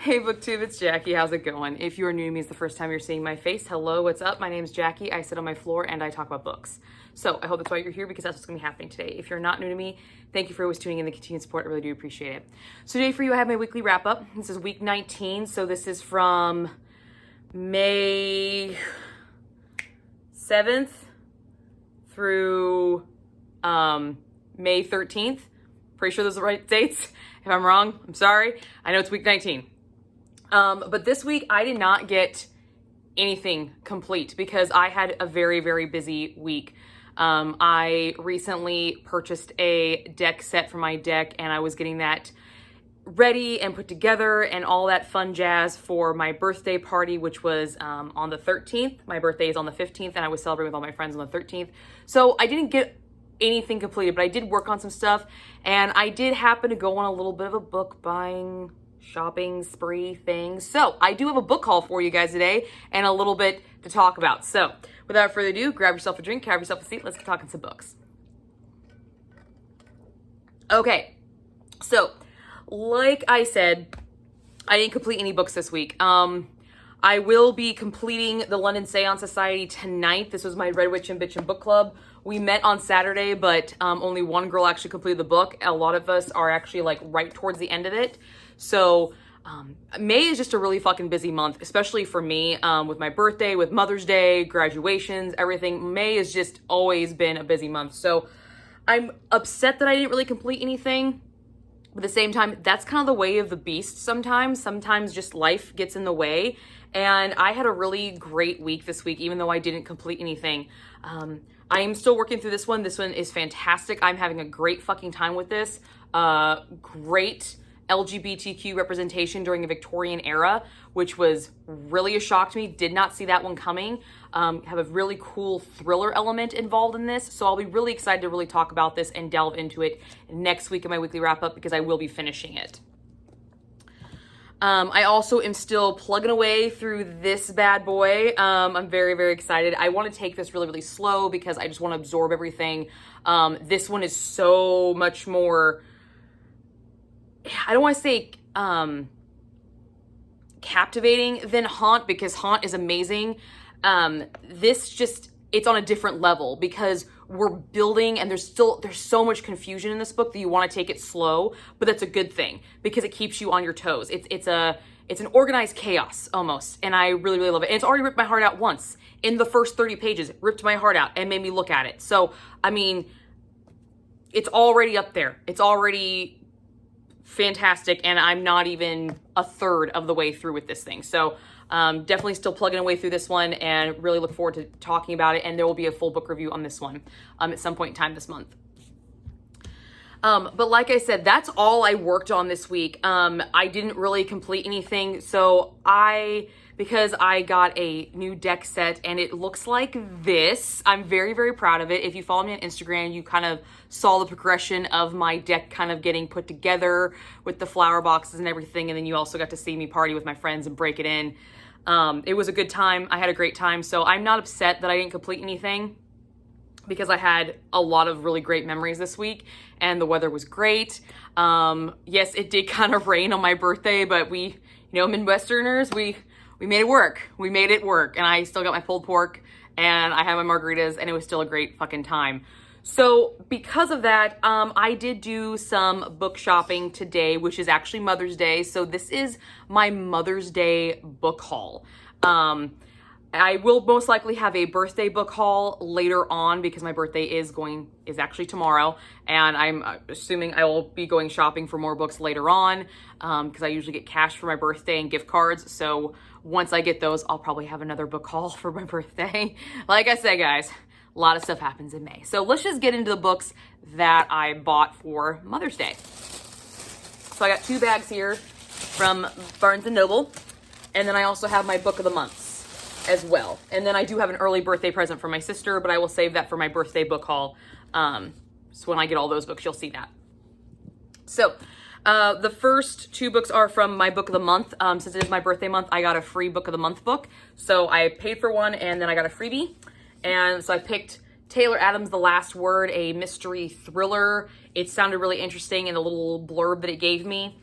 Hey BookTube, it's Jackie. How's it going? If you are new to me, it's the first time you're seeing my face. Hello, what's up? My name is Jackie. I sit on my floor and I talk about books. So I hope that's why you're here, because that's what's going to be happening today. If you're not new to me, thank you for always tuning in, the continued support. I really do appreciate it. So today for you, I have my weekly wrap up. This is week 19. So this is from May 7th through May 13th. Pretty sure those are the right dates. If I'm wrong, I'm sorry. I know it's week 19. But this week I did not get anything complete because I had a very, very busy week. I recently purchased a deck set for my deck and I was getting that ready and put together and all that fun jazz for my birthday party, which was on the 13th. My birthday is on the 15th and I was celebrating with all my friends on the 13th. So I didn't get anything completed, but I did work on some stuff and I did happen to go on a little bit of a book buying shopping spree thing. So I do have a book haul for you guys today and a little bit to talk about. So without further ado, grab yourself a drink, have yourself a seat. Let's get talking some books. Okay, so like I said, I didn't complete any books this week. I will be completing the London Seance Society tonight. This was my Red Witch and Bitchin' book club. We met on Saturday, but only one girl actually completed the book. A lot of us are actually like right towards the end of it. So May is just a really fucking busy month, especially for me, with my birthday, with Mother's Day, graduations, everything. May has just always been a busy month. So I'm upset that I didn't really complete anything. But at the same time, that's kind of the way of the beast sometimes. Sometimes just life gets in the way. And I had a really great week this week, even though I didn't complete anything. I am still working through this one. This one is fantastic. I'm having a great fucking time with this. Great LGBTQ representation during the Victorian era, which was really a shock to me. Did not see that one coming. Have a really cool thriller element involved in this. So I'll be really excited to really talk about this and delve into it next week in my weekly wrap up, because I will be finishing it. I also am still plugging away through this bad boy. I'm very, very excited. I want to take this really, really slow because I just want to absorb everything. This one is so much more, I don't want to say captivating than Haunt, because Haunt is amazing. This just, it's on a different level because we're building and there's so much confusion in this book that you want to take it slow, but that's a good thing because it keeps you on your toes. It's an organized chaos almost, and I really, really love it. And it's already ripped my heart out once. In the first 30 pages, it ripped my heart out and made me look at it. So, I mean, it's already up there. It's already fantastic, and I'm not even a third of the way through with this thing. So definitely still plugging away through this one and really look forward to talking about it. And there will be a full book review on this one at some point in time this month. But like I said, that's all I worked on this week. I didn't really complete anything. So because I got a new deck set and it looks like this, I'm very, very proud of it. If you follow me on Instagram, you kind of saw the progression of my deck kind of getting put together with the flower boxes and everything. And then you also got to see me party with my friends and break it in. It was a good time. I had a great time. So I'm not upset that I didn't complete anything, because I had a lot of really great memories this week and the weather was great. Yes, it did kind of rain on my birthday, but we, Midwesterners, we made it work. We made it work. And I still got my pulled pork and I had my margaritas and it was still a great fucking time. So because of that, I did do some book shopping today, which is actually Mother's Day. So this is my Mother's Day book haul. I will most likely have a birthday book haul later on because my birthday is actually tomorrow. And I'm assuming I will be going shopping for more books later on because I usually get cash for my birthday and gift cards. So once I get those, I'll probably have another book haul for my birthday. Like I said, guys, a lot of stuff happens in May. So let's just get into the books that I bought for Mother's Day. So I got 2 bags here from Barnes & Noble. And then I also have my book of the months as well. And then I do have an early birthday present for my sister, but I will save that for my birthday book haul. So when I get all those books, you'll see that. So the first 2 books are from my book of the month. Since it is my birthday month, I got a free book of the month book. So I paid for one and then I got a freebie. And so I picked Taylor Adams' The Last Word, a mystery thriller. It sounded really interesting in the little blurb that it gave me.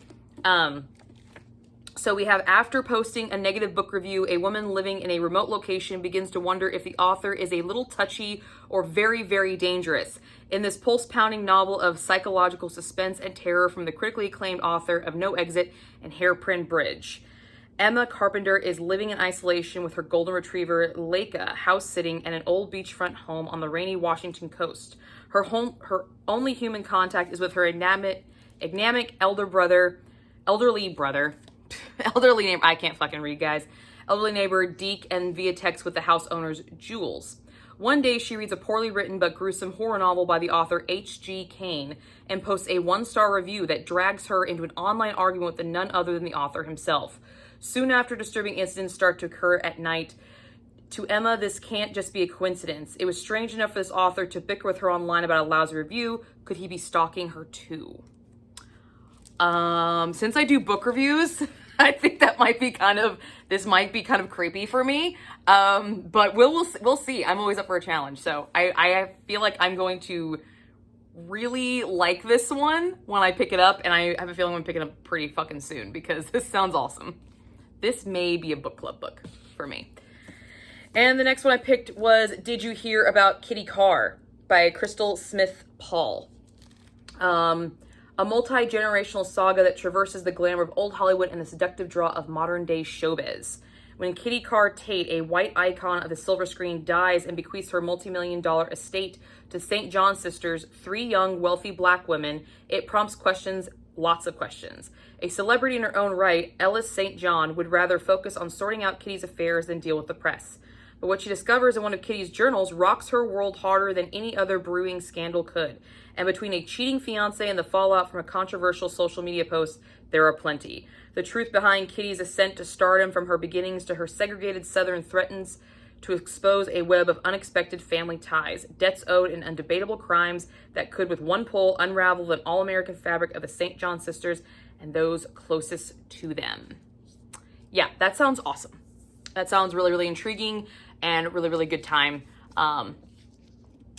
So we have, after posting a negative book review, a woman living in a remote location begins to wonder if the author is a little touchy or very, very dangerous. In this pulse-pounding novel of psychological suspense and terror from the critically acclaimed author of No Exit and Hairpin Bridge, Emma Carpenter is living in isolation with her golden retriever, Leica, house-sitting at an old beachfront home on the rainy Washington coast. Her only human contact is with her enigmatic elderly neighbor, I can't fucking read, guys. Elderly neighbor, Deke, and via text with the house owners, Jules. One day, she reads a poorly written but gruesome horror novel by the author H.G. Cain and posts a 1-star review that drags her into an online argument with none other than the author himself. Soon after, disturbing incidents start to occur at night. To Emma, this can't just be a coincidence. It was strange enough for this author to bicker with her online about a lousy review. Could he be stalking her too? Since I do book reviews, I think that might be kind of creepy for me. But we'll see. I'm always up for a challenge. So I feel like I'm going to really like this one when I pick it up, and I have a feeling I'm picking it up pretty fucking soon because this sounds awesome. This may be a book club book for me. And the next one I picked was Did You Hear About Kitty Carr by Crystal Smith Paul. A multi-generational saga that traverses the glamour of old Hollywood and the seductive draw of modern-day showbiz. When Kitty Carr Tate, a white icon of the silver screen, dies and bequeaths her multi-million-dollar estate to St. John sisters, 3 young, wealthy black women, it prompts questions, lots of questions. A celebrity in her own right, Ellis St. John would rather focus on sorting out Kitty's affairs than deal with the press. But what she discovers in one of Kitty's journals rocks her world harder than any other brewing scandal could. And between a cheating fiancé and the fallout from a controversial social media post, there are plenty. The truth behind Kitty's ascent to stardom, from her beginnings to her segregated Southern, threatens to expose a web of unexpected family ties, debts owed, and undebatable crimes that could, with one pull, unravel the all-American fabric of the St. John sisters and those closest to them. Yeah, that sounds awesome. That sounds really, really intriguing and really, really good time.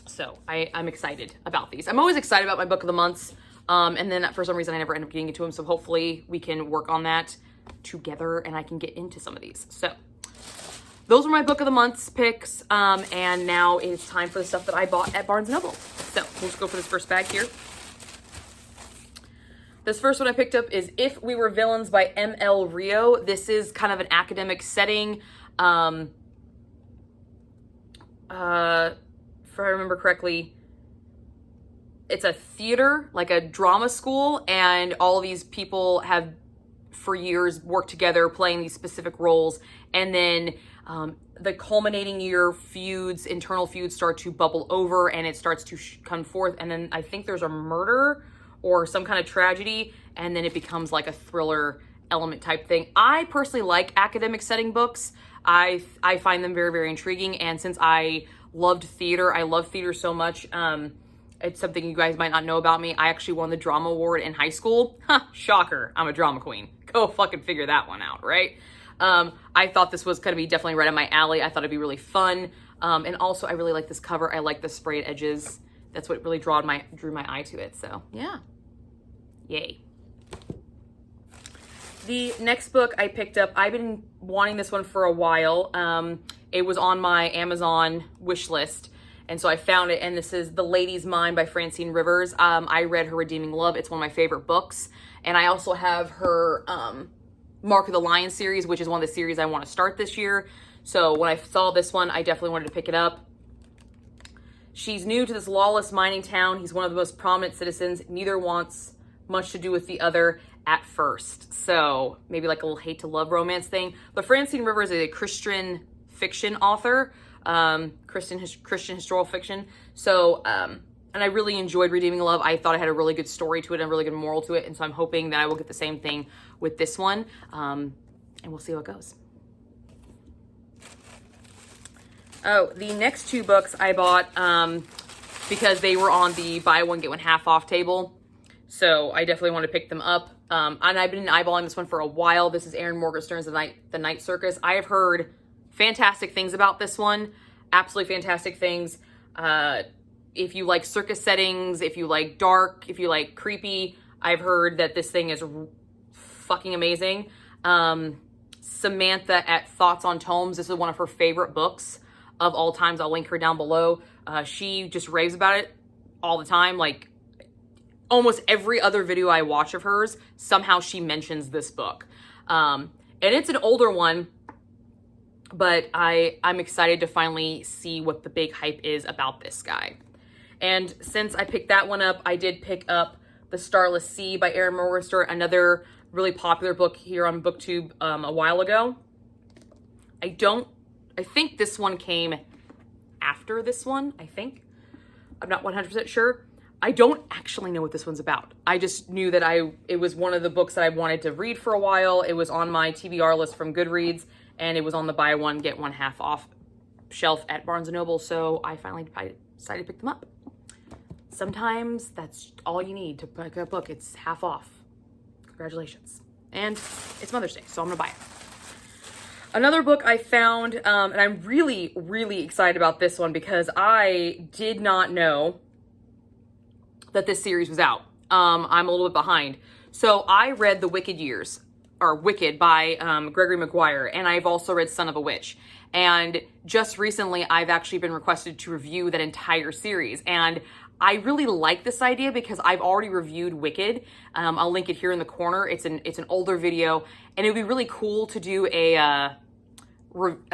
So I'm excited about these. I'm always excited about my book of the months. And then for some reason I never end up getting into them. So hopefully we can work on that together and I can get into some of these. So those were my book of the month's picks. And now it's time for the stuff that I bought at Barnes & Noble. So we'll just go for this first bag here. This first one I picked up is If We Were Villains by M.L. Rio. This is kind of an academic setting. If I remember correctly, it's a theater, like a drama school, and all these people have for years worked together playing these specific roles. And then the culminating year internal feuds start to bubble over and it starts to come forth. And then I think there's a murder or some kind of tragedy, and then it becomes like a thriller element type thing. I personally like academic setting books. I find them very, very intriguing. And since I loved theater, I love theater so much. It's something you guys might not know about me. I actually won the drama award in high school. Shocker, I'm a drama queen. Go fucking figure that one out, right? I thought this was gonna be definitely right up my alley. I thought it'd be really fun. And also I really like this cover. I like the sprayed edges. That's what really drew my eye to it. So yeah, yay. The next book I picked up, I've been wanting this one for a while. It was on my Amazon wish list, and so I found it, and this is The Lady's Mind by Francine Rivers. I read her Redeeming Love. It's one of my favorite books, and I also have her Mark of the Lion series, which is one of the series I want to start this year. So when I saw this one, I definitely wanted to pick it up. She's new to this lawless mining town. He's one of the most prominent citizens. Neither wants much to do with the other at first. So maybe like a little hate to love romance thing. But Francine Rivers is a Christian fiction author, Christian historical fiction. So, and I really enjoyed Redeeming Love. I thought it had a really good story to it and a really good moral to it. And so I'm hoping that I will get the same thing with this one. And we'll see how it goes. Oh, the next 2 books I bought because they were on the buy one, get one half off table. So I definitely want to pick them up. And I've been eyeballing this one for a while. This is Erin Morgenstern's The Night Circus. I have heard fantastic things about this one. Absolutely fantastic things. If you like circus settings, if you like dark, if you like creepy, I've heard that this thing is fucking amazing. Samantha at Thoughts on Tomes. This is one of her favorite books of all times. I'll link her down below. She just raves about it all the time. Like almost every other video I watch of hers, somehow she mentions this book. And it's an older one, but I'm excited to finally see what the big hype is about this guy. And since I picked that one up, I did pick up The Starless Sea by Erin Morgenstern, another really popular book here on BookTube a while ago. I think this one came after this one, I think. I'm not 100% sure. I don't actually know what this one's about. I just knew that it was one of the books that I wanted to read for a while. It was on my TBR list from Goodreads, and it was on the buy one, get one half off shelf at Barnes & Noble, so I finally decided to pick them up. Sometimes that's all you need to pick a book. It's half off. Congratulations. And it's Mother's Day, so I'm gonna buy it. Another book I found, and I'm really, really excited about this one because I did not know that this series was out. I'm a little bit behind. So I read The Wicked Years, or Wicked by Gregory Maguire, and I've also read Son of a Witch. And just recently, I've actually been requested to review that entire series. And I really like this idea because I've already reviewed Wicked. I'll link it here in the corner. It's an older video, and it would be really cool to do a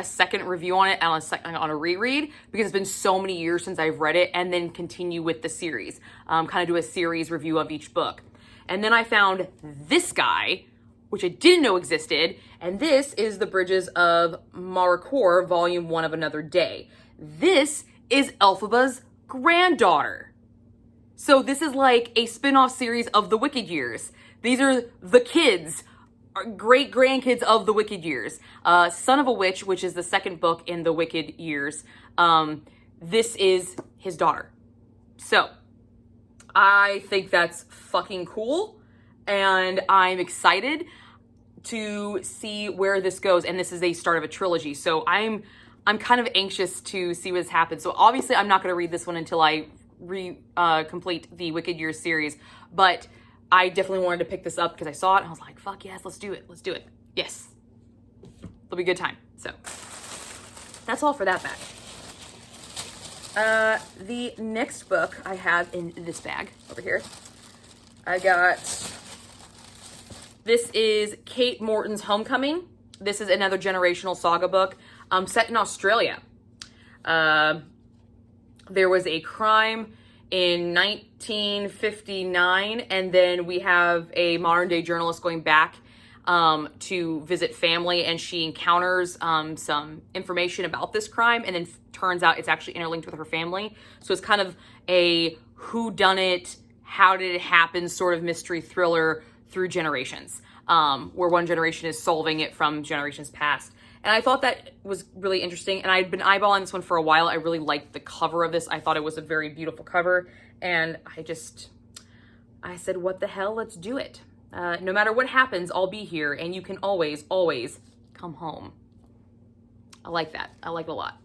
second review on it on a reread because it's been so many years since I've read it, and then continue with the series. Kind of do a series review of each book. And then I found this guy, which I didn't know existed, and this is The Bridges of Maricor, Volume 1 of Another Day. This is Elphaba's granddaughter. So this is like a spin-off series of The Wicked Years. These are the kids, great-grandkids of The Wicked Years. Son of a Witch, which is the second book in The Wicked Years, this is his daughter. So I think that's fucking cool, and I'm excited to see where this goes. And this is a start of a trilogy, so I'm kind of anxious to see what's happened. So obviously I'm not going to read this one until I complete the Wicked Years series, but I definitely wanted to pick this up because I saw it and I was like, fuck yes, let's do it. Let's do it. Yes. It'll be a good time. So that's all for that bag. The next book I have in this bag over here, this is Kate Morton's Homecoming. This is another generational saga book set in Australia. There was a crime in 1959, and then we have a modern day journalist going back to visit family, and she encounters some information about this crime, and then turns out it's actually interlinked with her family. So it's kind of a whodunit, how did it happen sort of mystery thriller through generations, where one generation is solving it from generations past. And I thought that was really interesting, and I'd been eyeballing this one for a while. I really liked the cover of this. I thought it was a very beautiful cover, and I said, what the hell, let's do it. No matter what happens, I'll be here, and you can always, always come home. I like that. I like it a lot.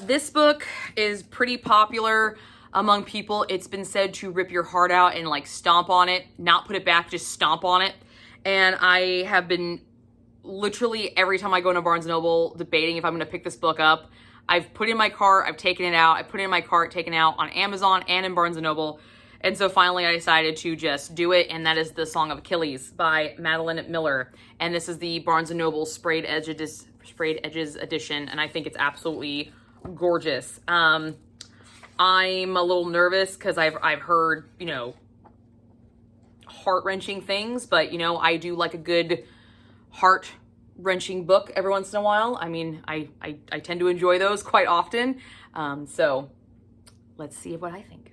This book is pretty popular among people. It's been said to rip your heart out and like stomp on it, not put it back, just stomp on it. And I have been literally every time I go into Barnes & Noble debating if I'm going to pick this book up. I've put it in my cart, I've taken it out, I put it in my cart, taken it out on Amazon and in Barnes & Noble. And so finally I decided to just do it, and that is the Song of Achilles by Madeline Miller. And this is the Barnes & Noble Sprayed Edges edition, and I think it's absolutely gorgeous. I'm a little nervous because I've heard, heart-wrenching things, but I do like a good heart-wrenching book every once in a while. I mean, I tend to enjoy those quite often. So let's see what I think.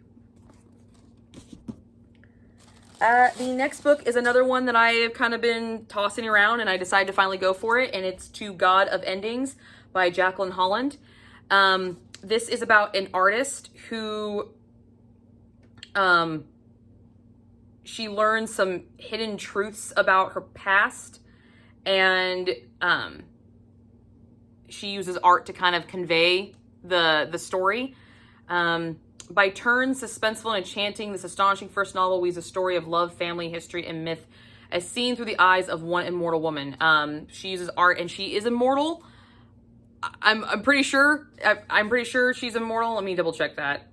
The next book is another one that I have kind of been tossing around, and I decided to finally go for it, and it's To God of Endings by Jacqueline Holland. This is about an artist who she learns some hidden truths about her past, and she uses art to kind of convey the story. By turns suspenseful and enchanting, this astonishing first novel weaves a story of love, family, history, and myth as seen through the eyes of one immortal woman. She uses art, and she is immortal. I'm pretty sure. I'm pretty sure she's immortal. Let me double check that.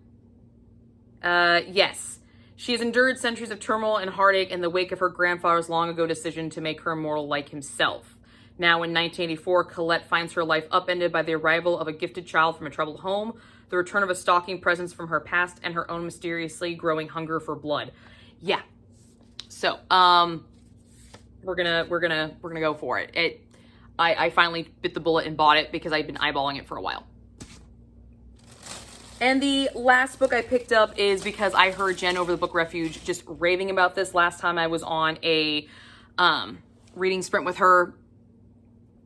Yes. She has endured centuries of turmoil and heartache in the wake of her grandfather's long ago decision to make her immortal like himself. Now, in 1984, Colette finds her life upended by the arrival of a gifted child from a troubled home, the return of a stalking presence from her past, and her own mysteriously growing hunger for blood. Yeah. So, we're gonna go for it. I finally bit the bullet and bought it because I'd been eyeballing it for a while. And the last book I picked up is because I heard Jen over the Book Refuge just raving about this last time I was on a reading sprint with her,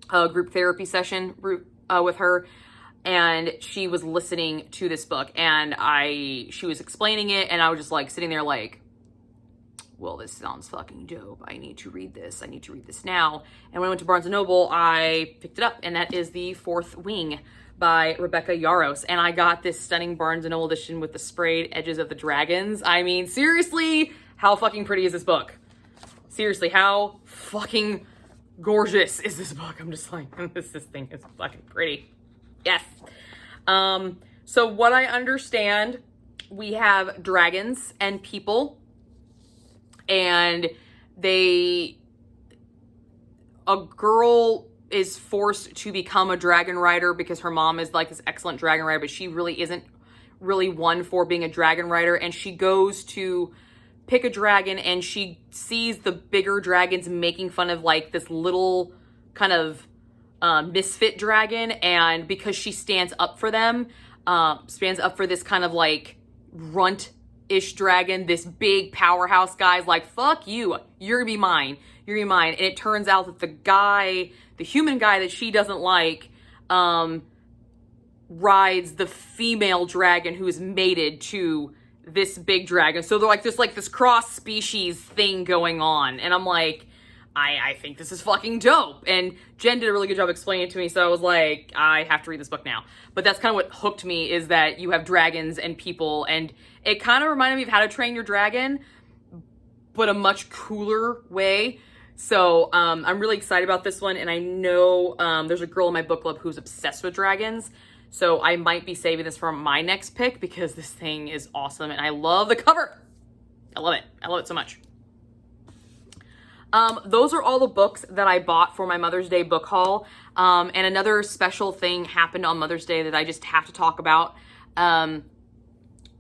a group therapy session with her, and she was listening to this book, and she was explaining it, and I was just like sitting there like, well, this sounds fucking dope. I need to read this. I need to read this now. And when I went to Barnes & Noble, I picked it up, and that is The Fourth Wing by Rebecca Yarros. And I got this stunning Barnes & Noble edition with the sprayed edges of the dragons. I mean, seriously, how fucking pretty is this book? Seriously, how fucking gorgeous is this book? I'm just like, this thing is fucking pretty. Yes. So what I understand, we have dragons and people, and a girl is forced to become a dragon rider because her mom is like this excellent dragon rider, but she really isn't really one for being a dragon rider. And she goes to pick a dragon, and she sees the bigger dragons making fun of like this little kind of misfit dragon. And because she stands up for them, stands up for this kind of like runt-ish dragon, this big powerhouse guy's like, fuck you, you're gonna be mine. You're gonna be mine. And it turns out that the human guy that she doesn't like, rides the female dragon who is mated to this big dragon. So they're like this cross species thing going on. And I'm like, I think this is fucking dope. And Jen did a really good job explaining it to me. So I was like, I have to read this book now. But that's kind of what hooked me, is that you have dragons and people, and it kind of reminded me of How to Train Your Dragon, but a much cooler way. So I'm really excited about this one, and I know there's a girl in my book club who's obsessed with dragons, so I might be saving this for my next pick because this thing is awesome, and I love the cover. I love it. I love it so much. Those are all the books that I bought for my Mother's Day book haul, and another special thing happened on Mother's Day that I just have to talk about.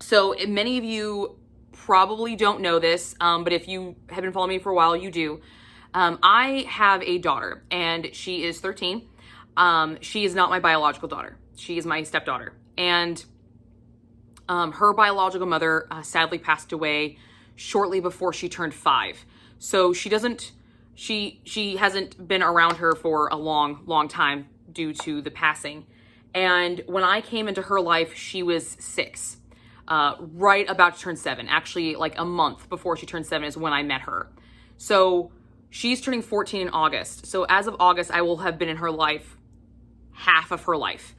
So many of you probably don't know this, but if you have been following me for a while, you do. I have a daughter, and she is 13. She is not my biological daughter. She is my stepdaughter. And her biological mother sadly passed away shortly before she turned 5. So she hasn't been around her for a long time due to the passing. And when I came into her life, she was 6, right about to turn 7. Actually, like a month before she turned 7 is when I met her. So she's turning 14 in August. So as of August, I will have been in her life half of her life.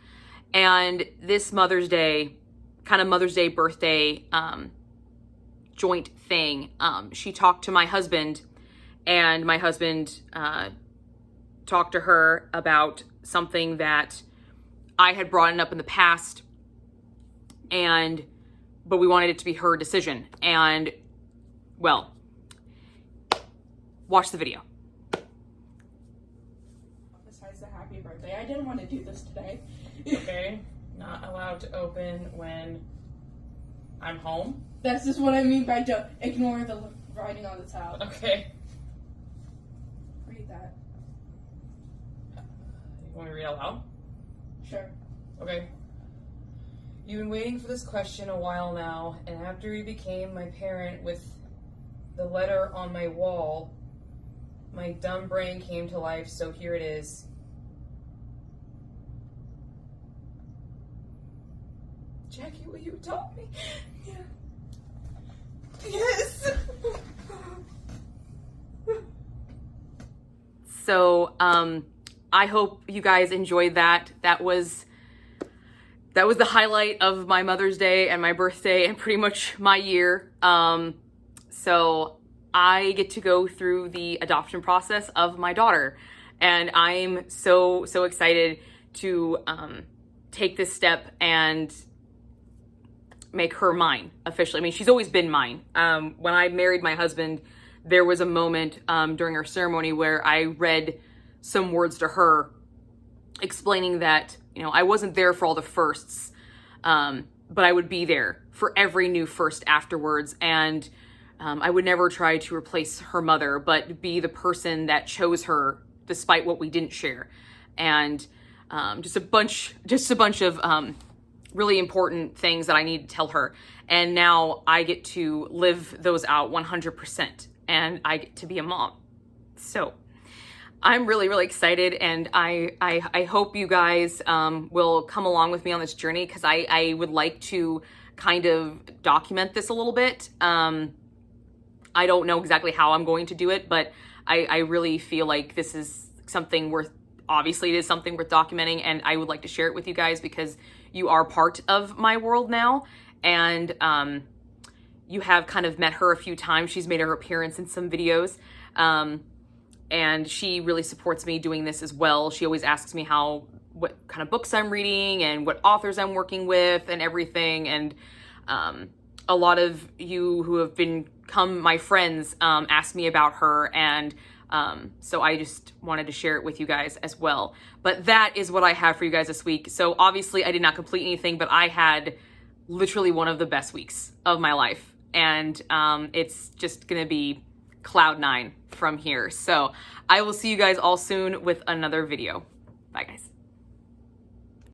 And this Mother's Day, kind of Mother's Day birthday joint thing, she talked to my husband, and my husband talked to her about something that I had brought up in the past, but we wanted it to be her decision. And, well, watch the video. Besides the happy birthday, I didn't want to do this today. Okay, not allowed to open when I'm home. That's just what I mean by ignore the writing on the tab. Okay. Read that. You want me to read out loud? Sure. Okay. You've been waiting for this question a while now, and after you became my parent with the letter on my wall, my dumb brain came to life, so here it is. Jackie, will you adopt me? Yeah. Yes! So, I hope you guys enjoyed that. That was the highlight of my Mother's Day and my birthday and pretty much my year. So I get to go through the adoption process of my daughter. And I'm so excited to take this step and make her mine officially. I mean, she's always been mine. When I married my husband, there was a moment during our ceremony where I read some words to her explaining that, you know, I wasn't there for all the firsts, but I would be there for every new first afterwards. And I would never try to replace her mother, but be the person that chose her despite what we didn't share. And just a bunch of really important things that I need to tell her. And now I get to live those out 100%, and I get to be a mom. So I'm really excited, and I hope you guys will come along with me on this journey, because I would like to kind of document this a little bit. I don't know exactly how I'm going to do it, but I really feel like this is something obviously it is something worth documenting, and I would like to share it with you guys because you are part of my world now. And you have kind of met her a few times. She's made her appearance in some videos. And she really supports me doing this as well. She always asks me what kind of books I'm reading and what authors I'm working with and everything. And a lot of you who have become my friends ask me about her, and so I just wanted to share it with you guys as well. But that is what I have for you guys this week. So obviously I did not complete anything, but I had literally one of the best weeks of my life. And it's just gonna be cloud nine from here. So I will see you guys all soon with another video. Bye guys.